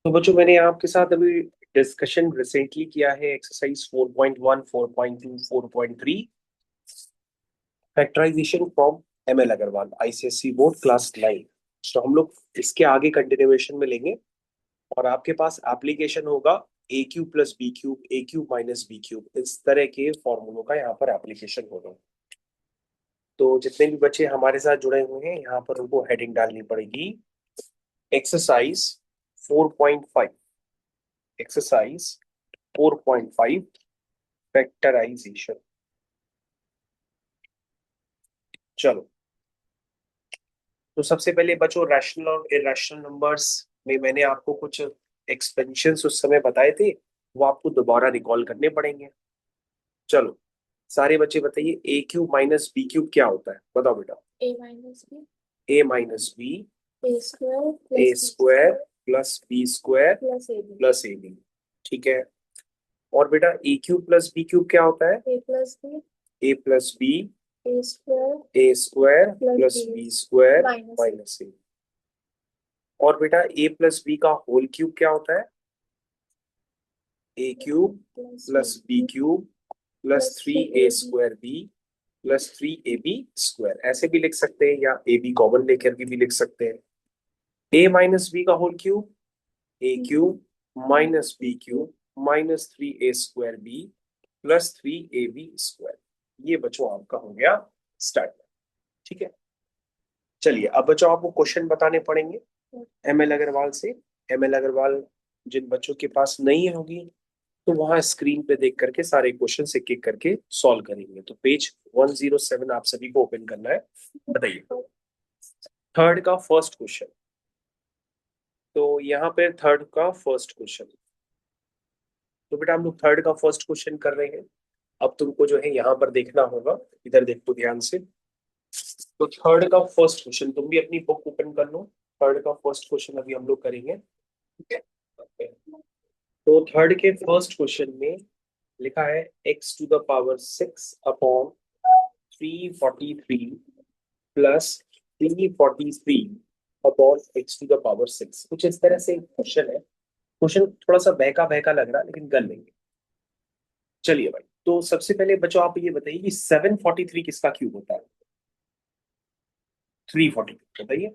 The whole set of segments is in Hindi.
तो बच्चों मैंने आपके साथ अभी डिस्कशन रिसेंटली किया है exercise 4.1 4.2 4.3 factorisation from ML Agrawal ICSC board class 9। तो हम लोग इसके आगे कंटिन्यूएशन में लेंगे और आपके पास एप्लीकेशन होगा ए cube plus B cube A cube minus B cube इस तरह के फॉर्मूलों का यहाँ पर एप्लीकेशन होगा। तो जितने भी बच्चे हमारे साथ जुड़े हुए हैं यहाँ पर उनको हेडिंग डालनी पड़ेगी एक्सरसाइज 4.5 एक्सरसाइज 4.5 फैक्टराइजेशन। चलो, तो सबसे पहले बच्चों रैशनल और इरेशनल नंबर्स में मैंने आपको कुछ एक्सपेंशंस उस समय बताए थे, वो आपको दोबारा रिकॉल करने पड़ेंगे। चलो, सारे बच्चे बताइए A cube minus B cube क्या होता है, बताओ बेटा। A minus B A square plus B square plus A B. ठीक है। और बेटा A cube plus B cube क्या होता है? A plus B A square plus B square minus A. और बेटा ए प्लस बी का होल क्यूब क्या होता है? ए cube plus B cube plus 3a² B plus 3ab square, ऐसे भी लिख सकते हैं या ए बी कॉमन लेकर के भी लिख सकते हैं। ए माइनस बी का whole cube A cube minus B cube minus 3a² B plus 3ab square. ये बच्चों आपका हो गया स्टार्ट। ठीक है। चलिए अब बच्चों आपको क्वेश्चन बताने पड़ेंगे एमएल अग्रवाल से। एमएल अग्रवाल जिन बच्चों के पास नहीं होगी तो वहां स्क्रीन पे देख करके सारे क्वेश्चन एक एक करके सॉल्व करेंगे। तो पेज 107 आप सभी को ओपन करना है। बताइए थर्ड का फर्स्ट क्वेश्चन। तो यहाँ पे थर्ड का फर्स्ट क्वेश्चन, तो बेटा हम लोग थर्ड का फर्स्ट क्वेश्चन कर रहे हैं। अब तुमको जो है यहाँ पर देखना होगा, इधर देखो ध्यान से। तो थर्ड का फर्स्ट क्वेश्चन तुम भी अपनी बुक ओपन कर लो। थर्ड का फर्स्ट क्वेश्चन अभी हम लोग करेंगे। ठीक है। तो थर्ड के फर्स्ट क्वेश्चन में लिखा है x to the power 6 upon 343 plus 343 upon x to the power 6। कुछ इस तरह से क्वेश्चन है। क्वेश्चन थोड़ा सा बहका बहका लग रहा है लेकिन कर लेंगे। चलिए भाई, तो सबसे पहले बच्चों आप ये बताइए कि 743 किसका क्यूब होता है? 343 बताइए।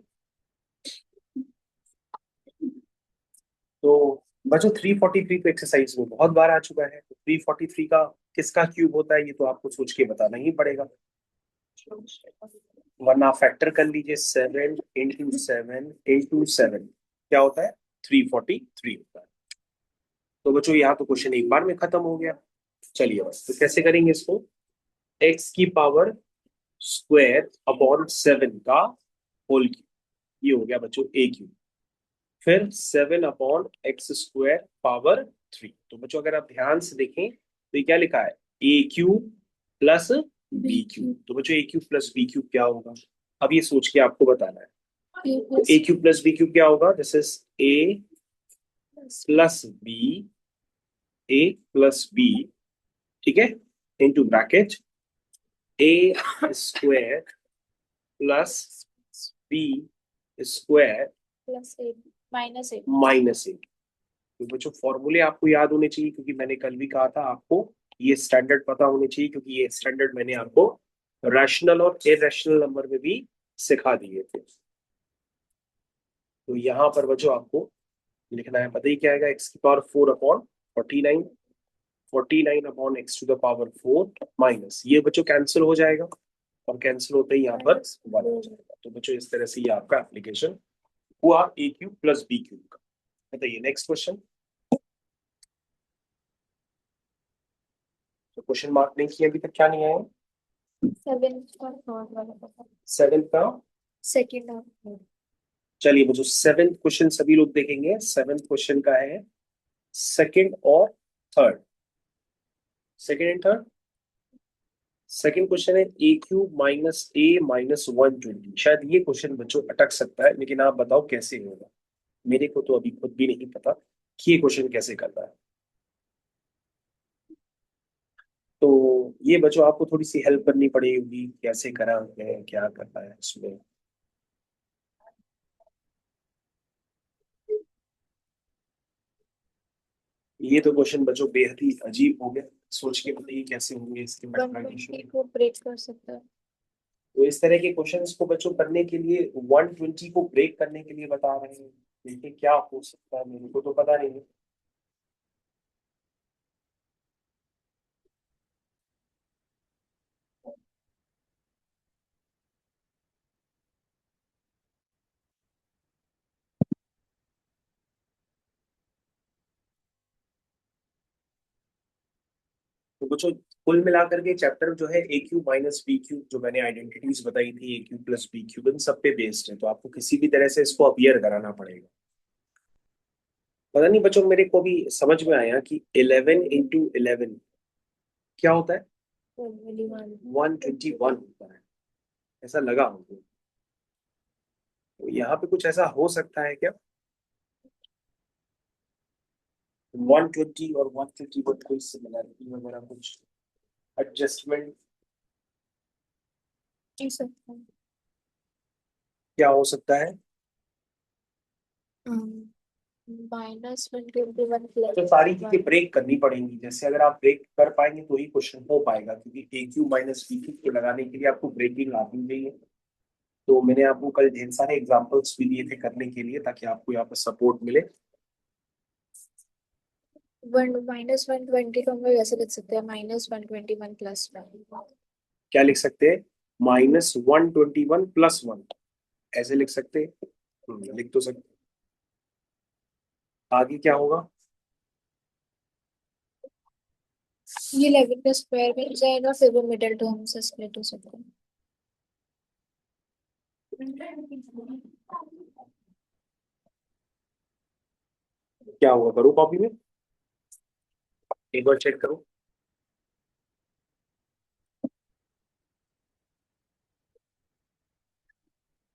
तो बच्चों 343 तो एक्सरसाइज में बहुत बार आ चुका है, तो 343 का किसका क्यूब होता है ये तो आपको सोच के बताना ही पड़ेगा, वरना आप फैक्टर कर लीजिए। 7 × 7 × 7 क्या होता है? 343 होता है। तो बच्चों यहाँ तो क्वेश्चन एक बार में खत्म हो गया। चलिए बस, तो कैसे करेंगे इसको? एक्स की पावर स्क्वायर अपॉन 7 का होल क्यूब, ये हो गया बच्चों ए क्यूब। फिर 7/x² पावर 3। तो बच्चों अगर आप ध्यान से देखें तो ये क्या लिखा है? ए क्यूब प्लस बी क्यूब। तो बच्चों A cube plus B cube क्या होगा? अब ये सोच के आपको बताना है। ए क्यूब प्लस बी क्यूब क्या होगा? This is A plus B, A plus B, ठीक है, into bracket A square plus B square minus A. तो बच्चों फॉर्मूले आपको याद होने चाहिए, क्योंकि मैंने कल भी कहा था आपको ये स्टैंडर्ड पता होने चाहिए, क्योंकि ये स्टैंडर्ड मैंने आपको रैशनल और इरेशनल नंबर में भी सिखा दिए थे। तो यहाँ पर बच्चों आपको लिखना है, पता ही क्या आएगा? एक्स की power 4 upon 49, 49 upon x to the power 4 minus, ये बच्चों कैंसिल हो जाएगा और कैंसिल होते ही यहाँ पर 1 हो जाएगा। तो बच्चों इस तरह से ये आपका एप्लीकेशन हुआ ए क्यूब प्लस बी क्यूब का। बताइए नेक्स्ट क्वेश्चन। तो क्वेश्चन मार्क नहीं किया अभी तक, क्या नहीं आया? 7 का सेकेंड। चलिए बच्चों 7th क्वेश्चन सभी लोग देखेंगे। 7th क्वेश्चन का है सेकंड और third, second and third. Second question है ए क्यूब माइनस ए माइनस 120। शायद ये क्वेश्चन बच्चों अटक सकता है, लेकिन आप बताओ कैसे होगा। मेरे को तो अभी खुद भी नहीं पता कि ये क्वेश्चन कैसे करना है। तो ये बच्चों आपको थोड़ी सी हेल्प करनी पड़ेगी, कैसे करा है, क्या करना है इसमें। ये तो क्वेश्चन बच्चों बेहद ही अजीब हो गया। सोच के बताइए कैसे होंगे इसके मल्टीप्लिकेशन। 120 को ब्रेक कर सकता है। तो इस तरह के क्वेश्चंस को बच्चों करने के लिए 120 को ब्रेक करने के लिए बता रहे हैं। देखिए क्या हो सकता है, मेरे को तो पता नहीं है। तो बच्चों कुल मिलाकर के चैप्टर जो है ए क्यू माइनस बी क्यू, जो मैंने आइडेंटिटीज बताई थी ए क्यू प्लस बी क्यू, इन सब पे बेस्ड है। तो आपको किसी भी तरह से इसको अपियर कराना पड़ेगा। पता नहीं बच्चों, मेरे को भी समझ में आया कि 11 into 11 क्या होता है, 121 होता है, ऐसा लगा हमको। तो यहाँ पे कुछ ऐसा हो सकता है क्या, 120 और 151 कोई सिमिलरिटी वगैरह कुछ एडजस्टमेंट क्या हो सकता है। -121 तो सारी चीजें ब्रेक करनी पड़ेंगी। जैसे अगर आप ब्रेक कर पाएंगे तो ही क्वेश्चन हो पाएगा, क्योंकि ए क्यू माइनस बी क्यू को लगाने के लिए आपको ब्रेकिंग आनी चाहिए। तो मैंने आपको कल ढेर सारे एग्जांपल्स भी दिए थे करने के लिए, ताकि आपको यहाँ पर सपोर्ट मिले। -120 को हम लोग ऐसे लिख सकते हैं -121 +1। क्या लिख सकते हैं, -121 + 1, ऐसे लिख सकते हैं। लिख तो सकते। आगे क्या होगा, ये 11 का स्क्वायर मिल जाएगा, फिर वो मिडिल टर्म से स्प्लिट हो सकता है। क्या होगा, करो कॉपी में एक बार चेक करो।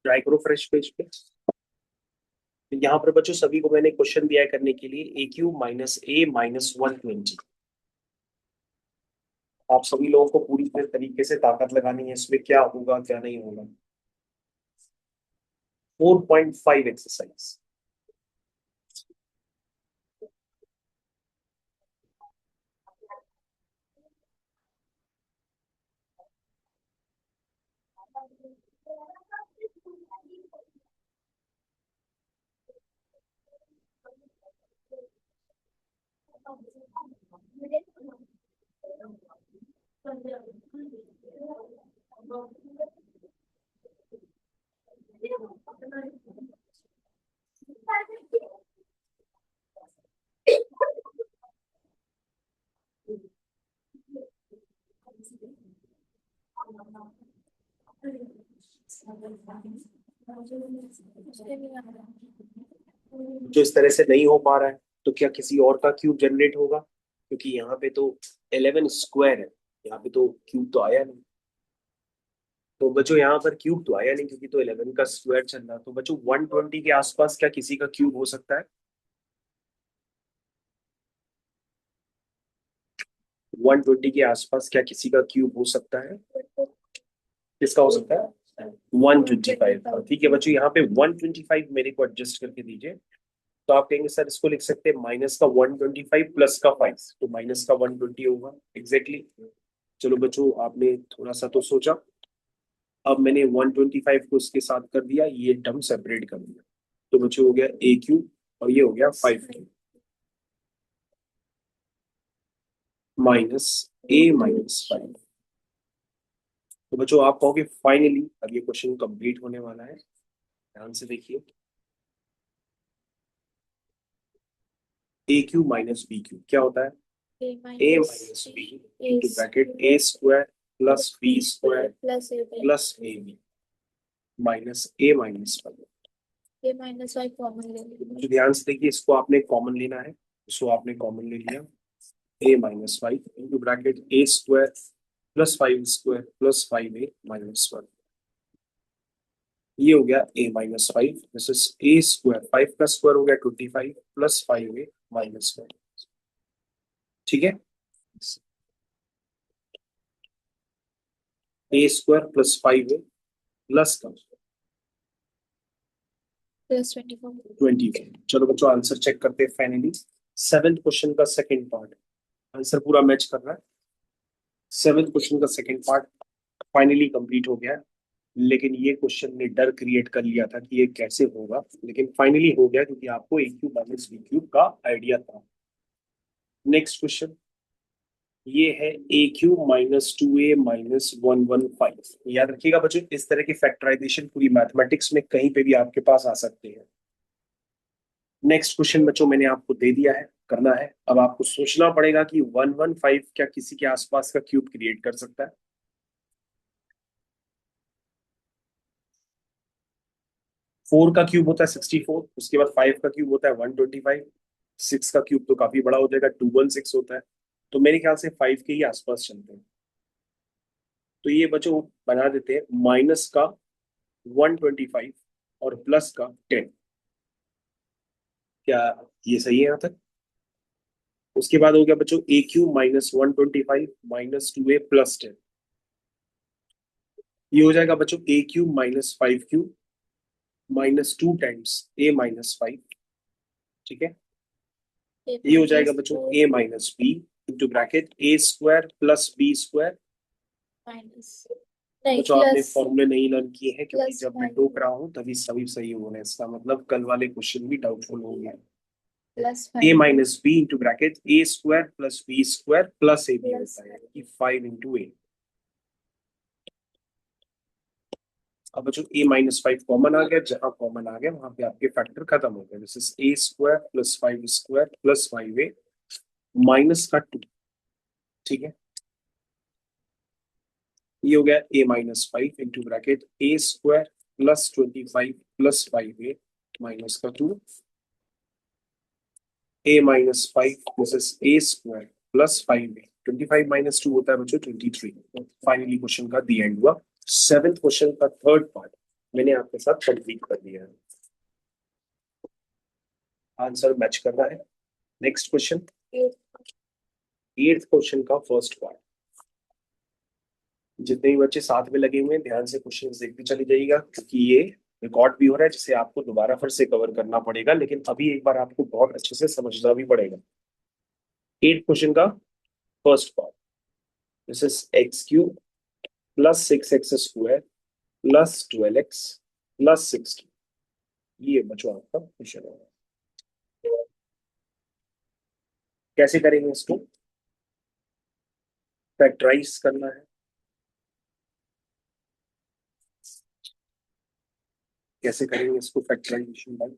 ट्राई करो फ्रेश पेज पे। तो यहाँ पर बच्चों सभी को मैंने क्वेश्चन दिया है करने के लिए, ए क्यू माइनस ए माइनस 120। आप सभी लोगों को पूरी तरीके से ताकत लगानी है इसमें, क्या होगा क्या नहीं होगा। 4.5 एक्सरसाइज। जो इस तरह से नहीं हो पा रहा है, तो क्या किसी और का क्यूब जनरेट होगा, क्योंकि यहाँ पे तो 11 स्क्वायर है, यहाँ पे तो क्यूब तो आया नहीं। तो बच्चों यहाँ पर क्यूब तो आया नहीं, क्योंकि तो 11 का स्क्वायर चल रहा। तो बच्चों 120 के आसपास क्या किसी का क्यूब हो सकता है, 120 के आसपास क्या किसी का क्यूब हो सकता है। किसका हो सकता है, 125। ठीक है बच्चों, यहाँ पे 125 मेरे को एडजस्ट करके दीजिए। तो आप कहेंगे सर इसको लिख सकते हैं माइनस का 125 प्लस का 5, तो माइनस का 120 होगा एग्जैक्टली exactly। चलो बच्चों आपने थोड़ा सा तो सोचा। अब मैंने 125 को उसके साथ कर दिया, ये टर्म सेपरेट कर दिया। तो बच्चों हो गया ए क्यू, और ये हो गया 5 क्यू माइनस ए माइनस 5। तो बच्चों आप कहोगे फाइनली अब ये क्वेश्चन कंप्लीट होने वाला है। ध्यान से देखिए, A cube minus B cube क्या होता है, A minus B into bracket A square plus B square plus A B minus A minus 5। A-5 common ले लीजिए। तो ध्यान से देखिए, इसको आपने कॉमन लेना है। इसको आपने कॉमन ले लिया, a-5 इंटू ब्रैकेट ए square plus 5 square plus 5a-1। ये हो गया a-5, this is A square, 5 का स्क्वायर हो गया 25 प्लस 5a-1। ठीक है, ए स्क्वायर प्लस 5a प्लस का +24। 24। चलो बच्चों आंसर चेक करते हैं फाइनली। सेवेंथ क्वेश्चन का सेकंड पार्ट, आंसर पूरा मैच कर रहा है। सेवेंथ क्वेश्चन का सेकंड पार्ट फाइनली कंप्लीट हो गया है। लेकिन ये क्वेश्चन ने डर क्रिएट कर लिया था कि ये कैसे होगा, लेकिन फाइनली हो गया क्योंकि आपको ए क्यूब माइनस बी क्यूब का आइडिया था। नेक्स्ट क्वेश्चन ये है ए क्यूब माइनस 2a-115। याद रखिएगा बच्चों, इस तरह की फैक्टराइजेशन पूरी मैथमेटिक्स में कहीं पे भी आपके पास आ सकते हैं। नेक्स्ट क्वेश्चन बच्चों मैंने आपको दे दिया है, करना है। अब आपको सोचना पड़ेगा कि 115 क्या किसी के आसपास का क्यूब क्रिएट कर सकता है। 4 का क्यूब होता है 64, उसके बाद 5 का क्यूब होता है 125, 6 का क्यूब तो काफी बड़ा हो जाएगा 216 होता है। तो मेरे ख्याल से 5 के ही आसपास चलते हैं। तो ये बच्चों बना देते हैं माइनस का 125 और प्लस का 10। क्या ये सही है यहाँ तक? उसके बाद हो गया बच्चों A cube minus 125 minus 2a+10। ये हो जाएगा बच्चों A cube minus 5 cube minus 2 times a minus 5। ठीक है, ए ये हो जाएगा माइनस बच्चों four a minus B into bracket A square plus B square. Minus, नहीं बच्चों आपने प्लस, फॉर्मूले नहीं लर्न किए हैं, क्योंकि प्लस जब मैं टोक फाइव, रहा हूँ तभी सभी सही हो रहे हैं। इसका मतलब कल वाले क्वेश्चन भी डाउटफुल हो गए। Plus a five minus B into bracket A square plus B square plus A b plus होता है कि 5 इंटू ए। अब बच्चों ए माइनस 5 कॉमन आ गया, जहां कॉमन आ गया वहां पे आपके फैक्टर खत्म हो गए। This is A square plus 5 square plus 5a minus का 2। ठीक है, ये हो गया A minus 5 into bracket A square plus 25 plus 5a minus का 2। A minus 5 this is A square plus 5a। 25 minus 2 होता है बच्चों 23। फाइनली क्वेश्चन का दी एंड हुआ। सेवेंथ क्वेश्चन का थर्ड पार्ट मैंने आपके साथ कंप्लीट कर दिया है। आंसर मैच करना है। नेक्स्ट क्वेश्चन, एट्थ क्वेश्चन का फर्स्ट पार्ट। जितने भी बच्चे साथ में लगे हुए हैं ध्यान से क्वेश्चन देखते चले जाइएगा, क्योंकि ये रिकॉर्ड भी हो रहा है जिसे आपको दोबारा फिर से कवर करना पड़ेगा, लेकिन अभी एक बार आपको बहुत अच्छे से समझना भी पड़ेगा। एट क्वेश्चन का first part, this is x cube plus 6x² plus 12x plus 16। ये बच्चों आपका क्वेश्चन होगा। कैसे करेंगे इसको? फैक्टराइज करना है। कैसे करेंगे इसको फैक्टराइजेशन भाई?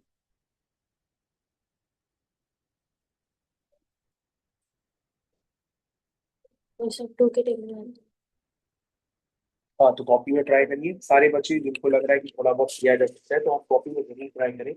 सब टू के टेबल में। हाँ, तो कॉपी में ट्राई करिए सारे बच्चे जिनको लग रहा है कि थोड़ा बहुत किया जा सकता है, तो आप कॉपी में जरूर ट्राई करें।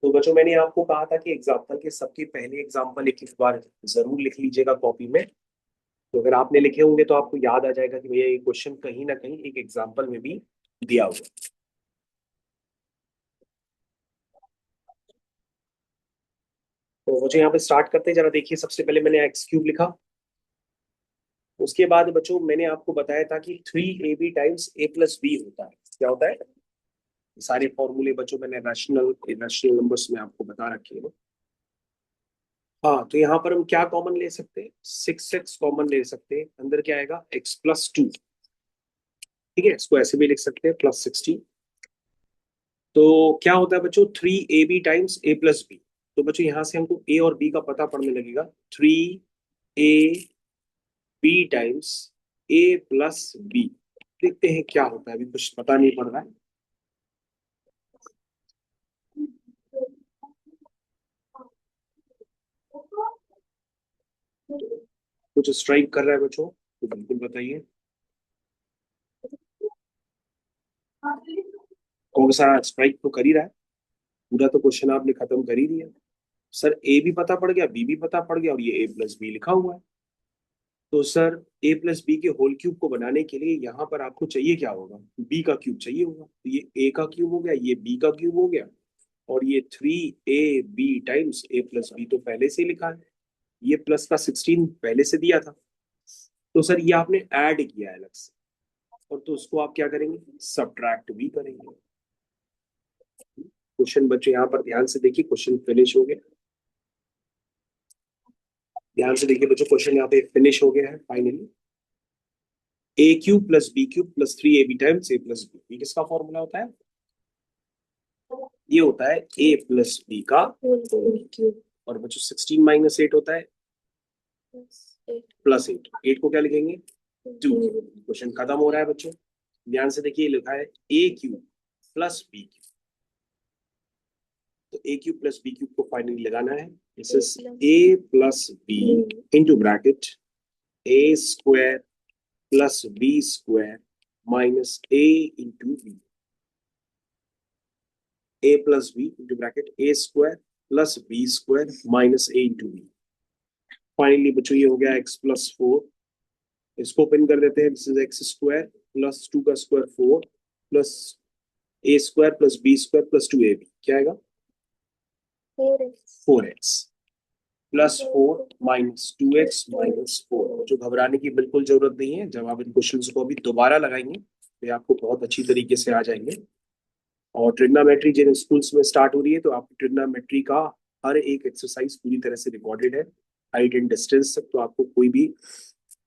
तो बच्चों मैंने आपको कहा था कि एग्जाम्पल के सबके पहले एग्जाम्पल एक एक बार जरूर लिख लीजिएगा कॉपी में। तो अगर आपने लिखे होंगे तो आपको याद आ जाएगा कि भैया ये क्वेश्चन कहीं ना कहीं एक एग्जाम्पल में भी दिया हुआ है। तो बच्चों यहाँ पे स्टार्ट करते हैं, जरा देखिए। सबसे पहले मैंने एक्स क्यूब लिखा। उसके बाद बच्चों मैंने आपको बताया था कि 3ab टाइम्स a+b होता है। क्या होता है? सारे फॉर्मूले बच्चों मैंने रैशनल इरेशनल नंबर्स में आपको बता रखे हैं। हाँ, तो यहाँ पर हम क्या कॉमन ले सकते हैं? 6x कॉमन ले सकते हैं। अंदर क्या आएगा? x+2। ठीक है, इसको ऐसे भी लिख सकते हैं +16। तो क्या होता है बच्चों? 3ab times a+b। तो बच्चों यहाँ से हमको a और b का पता पड़ने लगेगा। 3ab times a+b। देखते हैं क्या होता है, अभी कुछ पता नहीं पड़ रहा है। कुछ स्ट्राइक कर रहा है बच्चों तो बिल्कुल बताइए। कौन सा स्ट्राइक तो कर ही रहा है? पूरा तो क्वेश्चन आपने खत्म कर ही दिया। सर ए भी पता पड़ गया, बी भी पता पड़ गया, और ये a+b लिखा हुआ है। तो सर ए प्लस बी के होल क्यूब को बनाने के लिए यहाँ पर आपको चाहिए क्या होगा, बी का क्यूब चाहिए होगा। तो ये ए का क्यूब हो गया, ये बी का क्यूब हो गया, और ये 3ab times A plus B तो पहले से ही लिखा है, ये प्लस का 16 पहले से दिया था। तो सर ये आपने ऐड किया है अलग से, और तो उसको आप क्या करेंगे, सब्ट्रैक्ट भी करेंगे। क्वेश्चन बच्चे यहाँ पर ध्यान से देखिए, क्वेश्चन फिनिश हो गया। ध्यान से देखिए बच्चों, क्वेश्चन यहाँ पे फिनिश हो गया है finally. A cube plus B cube plus 3ab times A plus B, ये किसका फॉर्मूला होता है, ये होता है ए प्लस बी का होल क्यूब और बच्चों 16 माइनस 8 होता है प्लस 8, 8 को क्या लिखेंगे 2। क्वेश्चन खत्म हो रहा है बच्चों। ध्यान से देखिए, लिखा है ए क्यूब प्लस बी क्यूब, तो a cube plus B cube को फाइनली लगाना है। This is A plus b into bracket A square plus B square minus a into b, A plus b into bracket A square plus B square minus a into b. Finally बच्चों ये हो गया एक्स प्लस 4, इसको ओपन कर देते हैं। This is X square plus 2 का square 4 plus A square plus B square plus 2ab, क्या आएगा 4x plus 4 minus 2x minus 4। जो घबराने की बिल्कुल जरूरत नहीं है, जब आप इन क्वेश्चंस को अभी दोबारा लगाएंगे तो ये आपको बहुत अच्छी तरीके से आ जाएंगे। और ट्रिग्नोमेट्री जिन स्कूल्स में स्टार्ट हो रही है, तो आपको ट्रिग्नोमेट्री का हर एक एक्सरसाइज पूरी तरह से रिकॉर्डेड है, हाइट एंड डिस्टेंस तक, तो आपको कोई भी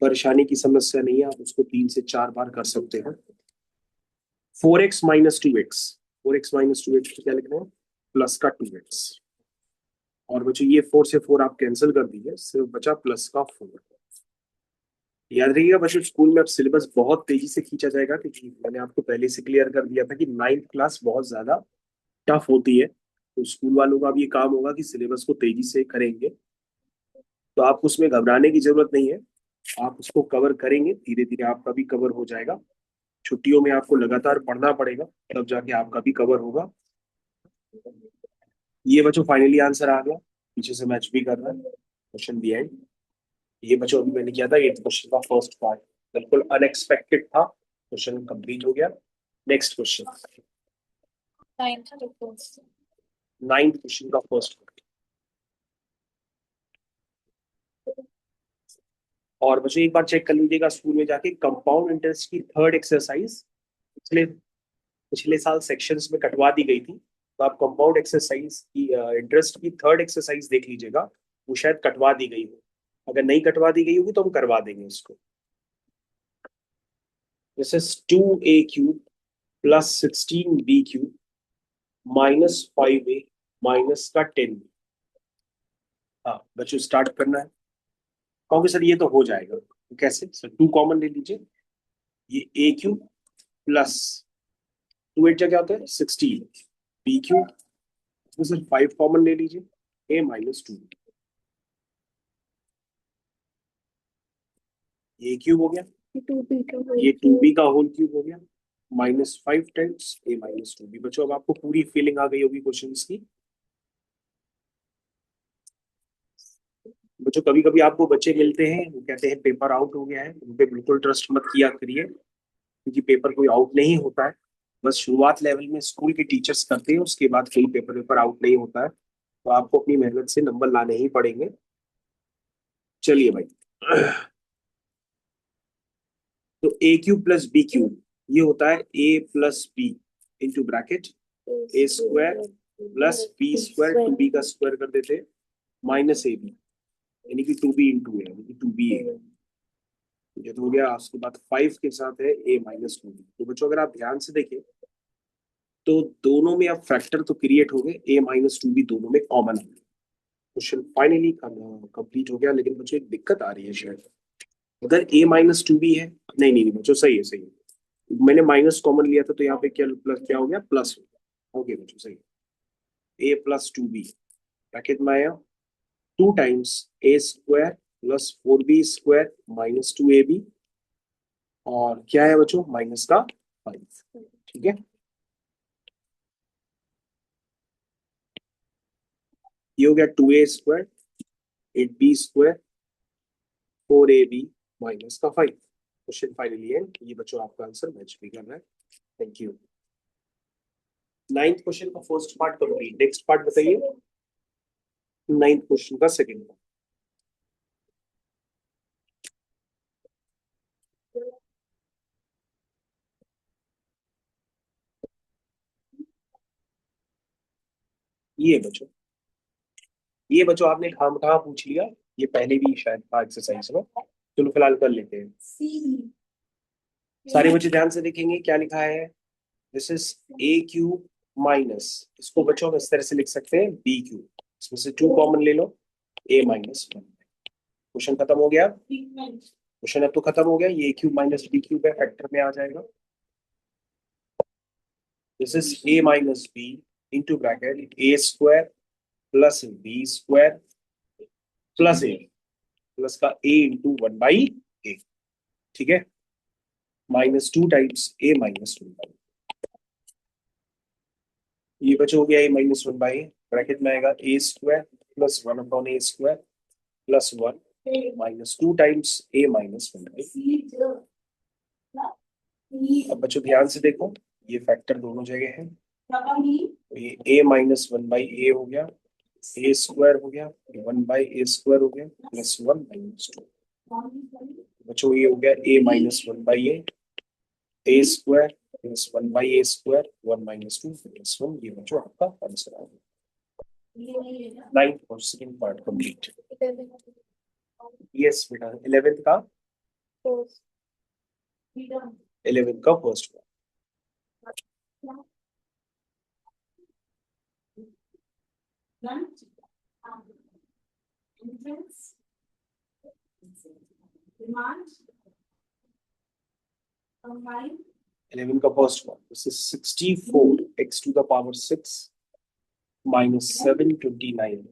परेशानी की समस्या नहीं है, आप उसको 3 से 4 बार कर सकते हैं। 4x minus 2x, 4x minus 2x क्या लिखना है, प्लस का 2x, और बच्चों ये 4 से 4 आप कैंसिल कर दीजिए, सिर्फ बचा प्लस का 4। याद रखिएगा बच्चों, स्कूल में अब सिलेबस बहुत तेजी से खींचा जाएगा, क्योंकि मैंने आपको पहले से क्लियर कर दिया था कि 9th क्लास बहुत ज्यादा टफ होती है, तो स्कूल वालों का अब ये काम होगा कि सिलेबस को तेजी से करेंगे। तो आपको उसमें घबराने की जरूरत नहीं है, आप उसको कवर करेंगे, धीरे धीरे आपका भी कवर हो जाएगा। छुट्टियों में आपको लगातार पढ़ना पड़ेगा, तब जाके आपका भी कवर होगा। ये बच्चों फाइनली आंसर आ गया, पीछे से मैच भी कर रहा है, क्वेश्चन दी एंड। ये बच्चों अभी मैंने किया था 8th क्वेश्चन का फर्स्ट पार्ट, बिल्कुल अनएक्सपेक्टेड था, क्वेश्चन कंप्लीट हो गया। नेक्स्ट क्वेश्चन, 9th क्वेश्चन का फर्स्ट पार्ट। और बच्चों एक बार चेक कर लीजिएगा स्कूल में जाके, कंपाउंड इंटरेस्ट की थर्ड एक्सरसाइज पिछले पिछले साल सेक्शंस में कटवा दी गई थी, तो आप कंपाउंड एक्सरसाइज की इंटरेस्ट की थर्ड एक्सरसाइज देख लीजिएगा, वो शायद कटवा दी गई हो, अगर नहीं कटवा दी गई होगी तो हम करवा देंगे इसको। This is 2a³ plus 16b³ minus 5a minus का 10b। हाँ बच्चों स्टार्ट करना है, कहोगे सर ये तो हो जाएगा, तो कैसे सर, 2 कॉमन ले लीजिए, ये a³ प्लस 2 8 क्या होता है 16, b³ इसमें सर 5 कॉमन ले लीजिए, a माइनस 2, ये क्यूब हो गया, ये 2b का होल क्यूब हो गया, minus 5 times a minus 2b। बच्चों अब आपको पूरी फीलिंग आ गई होगी क्वेश्चंस की। बच्चों कभी कभी आपको बच्चे मिलते हैं, वो कहते हैं पेपर आउट हो गया है, उन पे बिल्कुल ट्रस्ट मत किया करिए, क्योंकि पेपर कोई आउट नहीं होता है। बस शुरुआत लेवल में स्कूल के टीचर्स करते हैं, उसके बाद कोई पेपर पेपर आउट नहीं होता है, तो आपको अपनी मेहनत से नंबर लाने ही पड़ेंगे। चलिए भाई, तो a³ प्लस b³ ये होता है a plus b into bracket A square plus B square, 2b का स्क्वायर कर देते हैं माइनस ab, यानी कि 2b इंटू ए, यानी कि 2ba, ये तो हो गया। उसके बाद 5 के साथ है a माइनस 2b। तो बच्चों अगर आप ध्यान से देखें तो दोनों में अब फैक्टर तो क्रिएट हो गए, a माइनस 2b दोनों में कॉमन है। क्वेश्चन फाइनली कंप्लीट हो गया, लेकिन बच्चों एक दिक्कत आ रही है शायद, अगर a माइनस 2b है, नहीं नहीं नहीं बच्चों सही है, सही है, मैंने माइनस कॉमन लिया था, तो यहाँ पे क्या प्लस क्या हो गया, प्लस हो गया बच्चों, सही है। a प्लस 2b ब्रैकेट में आया 2 times a square plus 4b square minus 2ab, और क्या है बच्चों माइनस का 5, ठीक है। ये हो गया 2a square 8b square 4ab minus का 5। Question finally and. ये बच्चों आपका आंसर मैच भी कर रहा है। Thank you. नाइन्थ क्वेश्चन का first part complete. Next part बताइए, नाइन्थ क्वेश्चन का सेकंड पार्ट। ये बच्चों आपने कहाँ पूछ लिया, ये पहले भी शायद था एक्सरसाइज में। चलो फिलहाल कर लेते हैं। सारे बच्चे ध्यान से देखेंगे क्या लिखा है। This is A cube minus, इसको बच्चों हम इस तरह से लिख सकते हैं बी क्यूब। इसमें से 2 कॉमन ले लो, ए माइनस 1। क्वेश्चन खत्म हो गया। क्वेश्चन अब तो खत्म हो गया। ये a cube minus B cube है, फैक्टर में आ जाएगा। This is A minus B into bracket A square plus B square plus a, plus का ए इंटू 1 बाई ए। ठीक है, -2 टाइम्स ए माइनस 1 बाई। ये बचा हो गया ए माइनस 1 बाई, ब्रैकेट में आएगा A square plus 1 upon A square plus 1 -2 times A minus 1 by. अब बच्चों ध्यान से देखो, ये फैक्टर दोनों जगह है। तो ये ए माइनस 1 बाई ए हो गया, ए स्क्वायर हो गया, 1 बाई ए स्क्वायर हो गया, प्लस 1 - 2। बच्चों ये हो गया A minus 1 by A square plus 1 by A square, 1 - 2 plus 1। ये बच्चों आपका आंसर आ गया। नाइन्थ और सेकंड पार्ट कंप्लीट। यस बेटा, 11th का, 11th का फर्स्ट पार्ट। इलेवन का first part, this is 64x⁶ -729y⁶।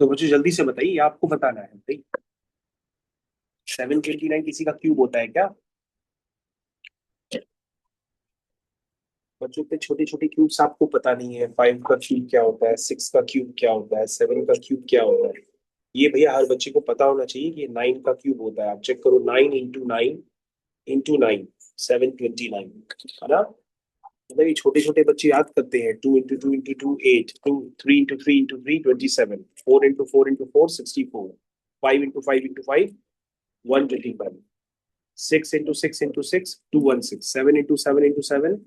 तो बच्चों जल्दी से बताइए, आपको बताना है भाई। 729 किसी का क्यूब होता है क्या? बच्चों इतने छोटे छोटे क्यूब्स आपको पता नहीं है। 5 का क्यूब क्या होता है, 6 का क्यूब क्या होता है, 7 का क्यूब क्या होता है। ये भैया हर बच्चे को पता होना चाहिए कि 9 का क्यूब होता है। आप चेक करो, 9 × 9 × 9 729 है ना। मतलब ये छोटे छोटे बच्चे याद करते हैं। 2 × 2 × 2 8, 3 × 3 × 3 27, 4 × 4 × 4 64, 5 × 5 × 5 125, 6 × 6 × 6 216, 7 × 7 × 7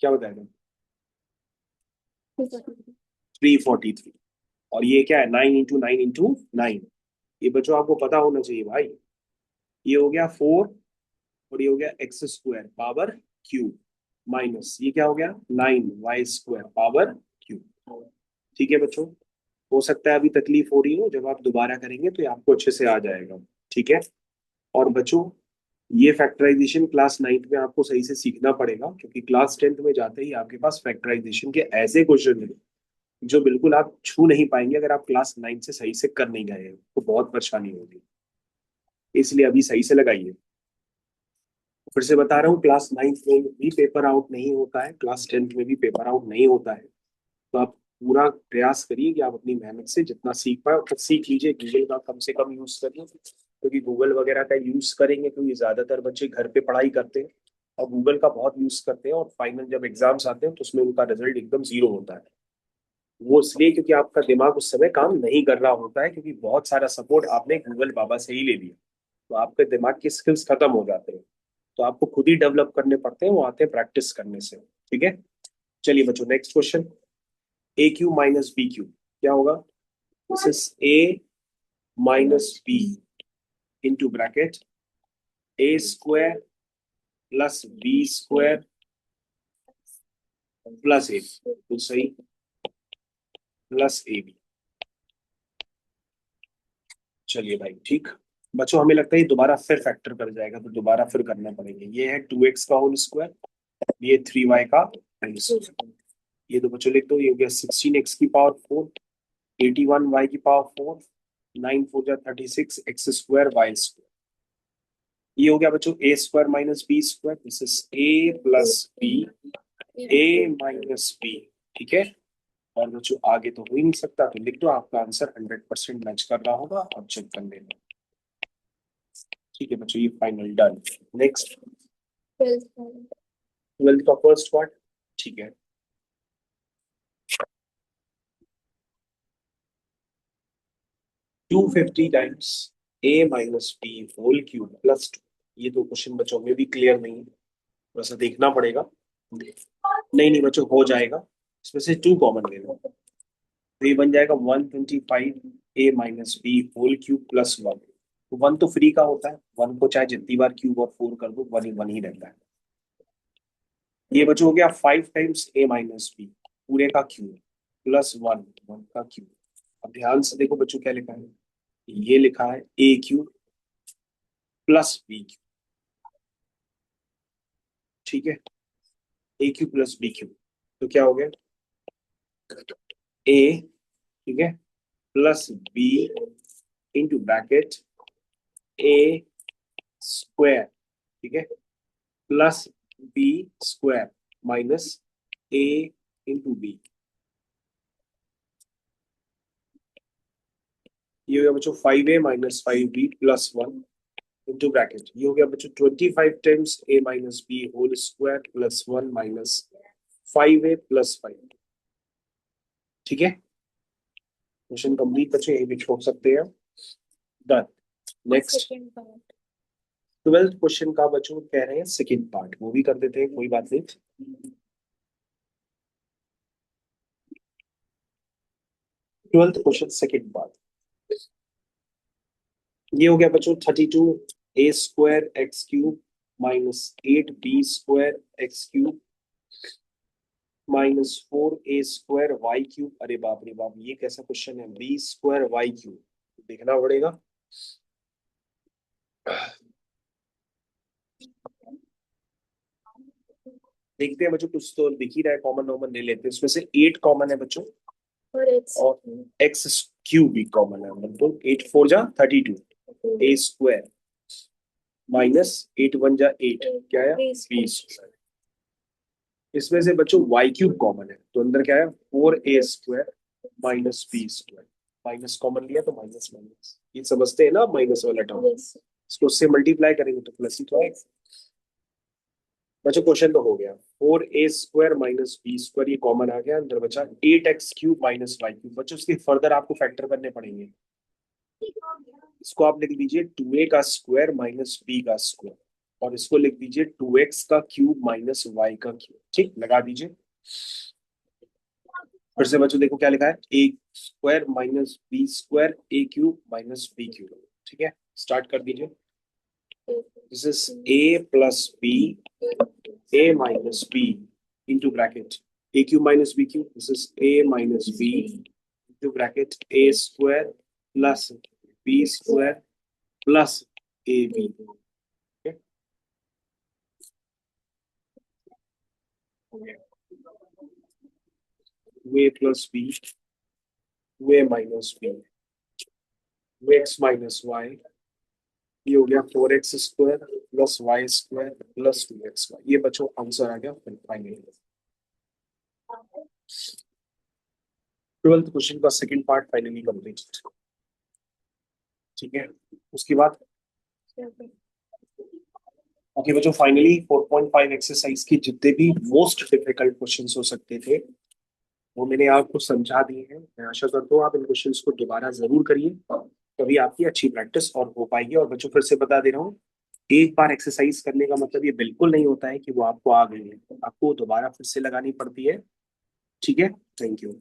क्या बताएगा? 343। और ये क्या है? 9 × 9 × 9। ये बच्चों आपको पता होना चाहिए भाई। ये हो गया 4 और ये हो गया x² पावर क्यूब माइनस ये क्या हो गया 9y² पावर क्यूब। ठीक है बच्चों, हो सकता है अभी तकलीफ हो रही हो, जब आप दोबारा करेंगे तो ये आपको अच्छे से आ जाएगा। ठीक है। और बच्चों ये फैक्टराइजेशन क्लास 9th में आपको सही से सीखना पड़ेगा, क्योंकि क्लास 10th में जाते ही आपके पास फैक्टराइजेशन के ऐसे क्वेश्चन हैं जो बिल्कुल आप छू नहीं पाएंगे अगर आप क्लास 9 से सही से कर नहीं गए हैं, तो बहुत परेशानी होगी। इसलिए अभी सही से लगाइए। फिर से बता रहा हूँ, क्लास 9th में भी पेपर आउट नहीं होता है, क्लास 10th में भी पेपर आउट नहीं होता है। तो आप पूरा प्रयास करिए कि आप अपनी मेहनत से जितना सीख पाए उतना सीख लीजिए। गूगल का कम से कम यूज करिए, क्योंकि गूगल वगैरह का यूज करेंगे तो ये ज्यादातर बच्चे घर पे पढ़ाई करते हैं और गूगल का बहुत यूज करते हैं, और फाइनल जब एग्जाम्स आते हैं तो उसमें उनका रिजल्ट एकदम जीरो होता है। वो इसलिए क्योंकि आपका दिमाग उस समय काम नहीं कर रहा होता है, क्योंकि बहुत सारा सपोर्ट आपने गूगल बाबा से ही ले लिया। तो आपके दिमाग के स्किल्स खत्म हो जाते हैं। तो आपको खुद ही डेवलप करने पड़ते हैं, वो आते हैं प्रैक्टिस करने से। ठीक है। चलिए बच्चों, next question. A cube minus B cube क्या होगा? This is A minus B into bracket A square plus B square plus A, तो सही, प्लस ए बी। चलिए भाई ठीक। बच्चों हमें लगता है ये दोबारा फिर फैक्टर कर जाएगा, तो दोबारा फिर करना पड़ेगा। ये है 2x का होल स्क्वायर, ये 3y का होल स्क्वायर। ये तो बच्चों लिख दो, ये हो गया 16x⁴ 81 y⁴, 9 4 जा 36, x² y²। ये हो गया बच्चों a² - b², this is a+b, a-b। ठीक है। और बच्चों आगे तो हो ही नहीं सकता, तो लिख दो, आपका आंसर 100% मैच कर रहा होगा, और चेक कर लेना। ठीक है बच्चों, ये फाइनल डन। नेक्स्ट, 12th का फर्स्ट पार्ट। ठीक है, 250 टाइम्स a - b² + 2। ये तो क्वेश्चन बच्चों में भी क्लियर नहीं है, वैसा देखना पड़ेगा। नहीं नहीं बच्चों, हो जाएगा। इसमें से 2 कॉमन ले लो, तो ये बन जाएगा 125 a - b² + 1। तो 1 तो फ्री का होता है, 1 को चाहे जितनी बार क्यूब और 4 कर दो, 1 ही रहता है। ये बच्चों हो गया 5 टाइम्स a - b, पूरे का क्यूब, +1, 1 का क्यूब। अब ध्यान से देखो बच्चों, क्या लिखा है, ये लिखा है a³ + b³। ठीक है, a³ + b³। तो क्या हो गया, a, ठीक है, +b इंटू ब्रैकेट a², ठीक है, +b² माइनस a × b। ये हो गया बच्चों 5a - 5b + 1 इंटू ब्रैकेट, ये हो गया बच्चों 25 times a - b² + 1 minus 5a + 5। ठीक है, क्वेश्चन कंप्लीट बच्चों, यही भी छोड़ सकते हैं। डन। नेक्स्ट, 12th क्वेश्चन का बच्चों कह रहे हैं सेकंड पार्ट, वो भी कर देते हैं, कोई बात नहीं। 12th question second part. ये हो गया बच्चों 32 a² x³ - 8b² x³ -4a² y³। अरे बाप रे बाप, ये कैसा क्वेश्चन है, b² y³, देखना पड़ेगा। देखते हैं बच्चों, कुछ तो दिख ही रहा है, कॉमन नॉमन ले लेते हैं। इसमें से 8 कॉमन है बच्चों, और x³ भी कॉमन है, मतलब 8 4 जा 32 a² -8 1 जा 8, क्या है, b²। इसमें से बच्चों y³ कॉमन है, तो अंदर क्या है, 4a² -b²। माइनस कॉमन लिया तो माइनस माइनस, ये समझते हैं ना माइनस वाला टर्म। इसको उससे मल्टीप्लाई करेंगे तो प्लस ही तो आएगा। बच्चों क्वेश्चन तो हो गया, 4a² -b², ये कॉमन आ गया, अंदर बचा 8x³ -y³। बच्चों इसके फर्दर आपको फैक्टर करने पड़ेंगे। इसको आप लिख दीजिए 2a² -b², और इसको लिख दीजिए 2x³ -y³। ठीक, लगा दीजिए। फिर से बच्चों देखो क्या लिखा है, a² -b² a³ -b³। ठीक है, स्टार्ट कर दीजिए। This is a + b, a - b into bracket a³ -b³। This is a - b into bracket a² + b² + ab। Okay? a + b, a - b, x - y, ये हो गया 4x² + y² + 2xy। ये बच्चों आंसर आ गया फाइनली। 12th क्वेश्चन का सेकंड पार्ट फाइनली कंप्लीट। ठीक है, उसके बाद ओके बच्चों, फाइनली 4.5 एक्सरसाइज की जितने भी मोस्ट डिफिकल्ट क्वेश्चंस हो सकते थे, वो मैंने आपको समझा दिए हैं। मैं आशा करता हूँ आप इन क्वेश्चंस को दोबारा जरूर करिए, तभी आपकी अच्छी प्रैक्टिस और हो पाएगी। और बच्चों फिर से बता दे रहा हूँ, एक बार एक्सरसाइज करने का मतलब ये बिल्कुल नहीं होता है कि वो आपको आ गई है, आपको दोबारा फिर से लगानी पड़ती है। ठीक है, थैंक यू।